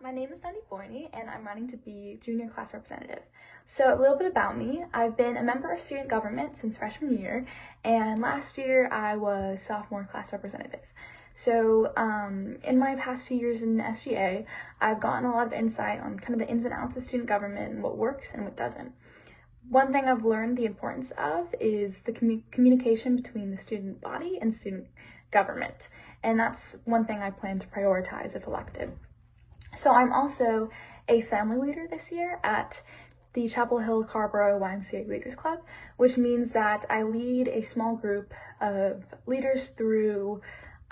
My name is Nandi Boini, and I'm running to be junior class representative. So a little bit about me. I've been a member of student government since freshman year, and last year I was sophomore class representative. So in my past 2 years in SGA, I've gotten a lot of insight on kind of the ins and outs of student government and what works and what doesn't. One thing I've learned the importance of is the communication between the student body and student government, and that's one thing I plan to prioritize if elected. So I'm also a family leader this year at the Chapel Hill Carborough YMCA Leaders Club, which means that I lead a small group of leaders through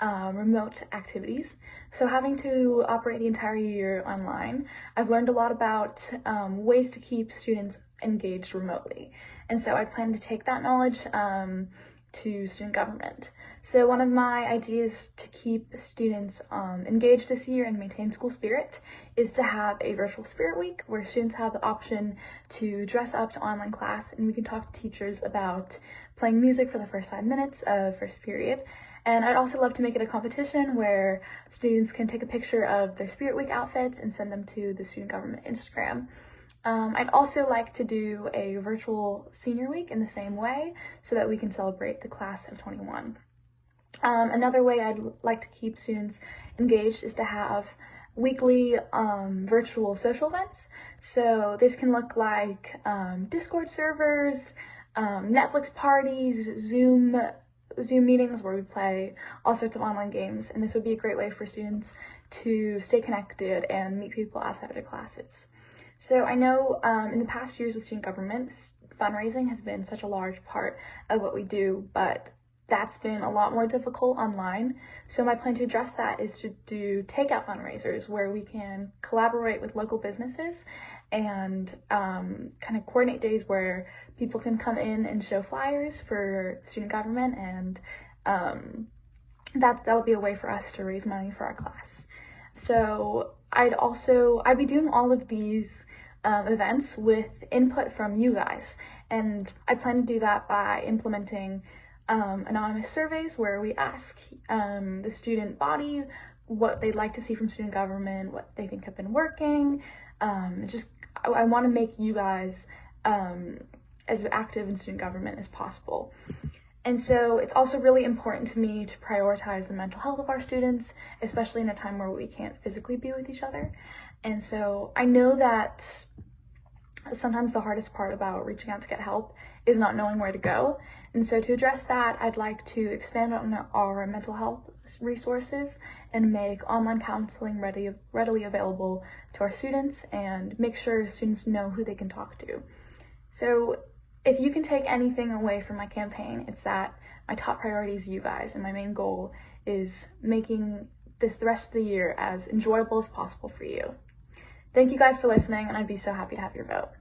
remote activities. So having to operate the entire year online, I've learned a lot about ways to keep students engaged remotely. And so I plan to take that knowledge to student government. So one of my ideas to keep students engaged this year and maintain school spirit is to have a virtual spirit week where students have the option to dress up to online class and we can talk to teachers about playing music for the first 5 minutes of first period. And I'd also love to make it a competition where students can take a picture of their spirit week outfits and send them to the student government Instagram. I'd also like to do a virtual senior week in the same way so that we can celebrate the class of 21. Another way I'd like to keep students engaged is to have weekly virtual social events. So this can look like Discord servers, Netflix parties, Zoom meetings where we play all sorts of online games, and this would be a great way for students to stay connected and meet people outside of their classes. So I know in the past years with student government, fundraising has been such a large part of what we do, but that's been a lot more difficult online. So my plan to address that is to do takeout fundraisers where we can collaborate with local businesses and kind of coordinate days where people can come in and show flyers for student government, and that'll be a way for us to raise money for our class. So I'd be doing all of these events with input from you guys, and I plan to do that by implementing anonymous surveys where we ask the student body what they'd like to see from student government, what they think have been working. I want to make you guys as active in student government as possible. And so it's also really important to me to prioritize the mental health of our students, especially in a time where we can't physically be with each other. And so I know that sometimes the hardest part about reaching out to get help is not knowing where to go. And so to address that, I'd like to expand on our mental health resources and make online counseling readily available to our students and make sure students know who they can talk to. So if you can take anything away from my campaign, it's that my top priority is you guys, and my main goal is making the rest of the year as enjoyable as possible for you. Thank you guys for listening, and I'd be so happy to have your vote.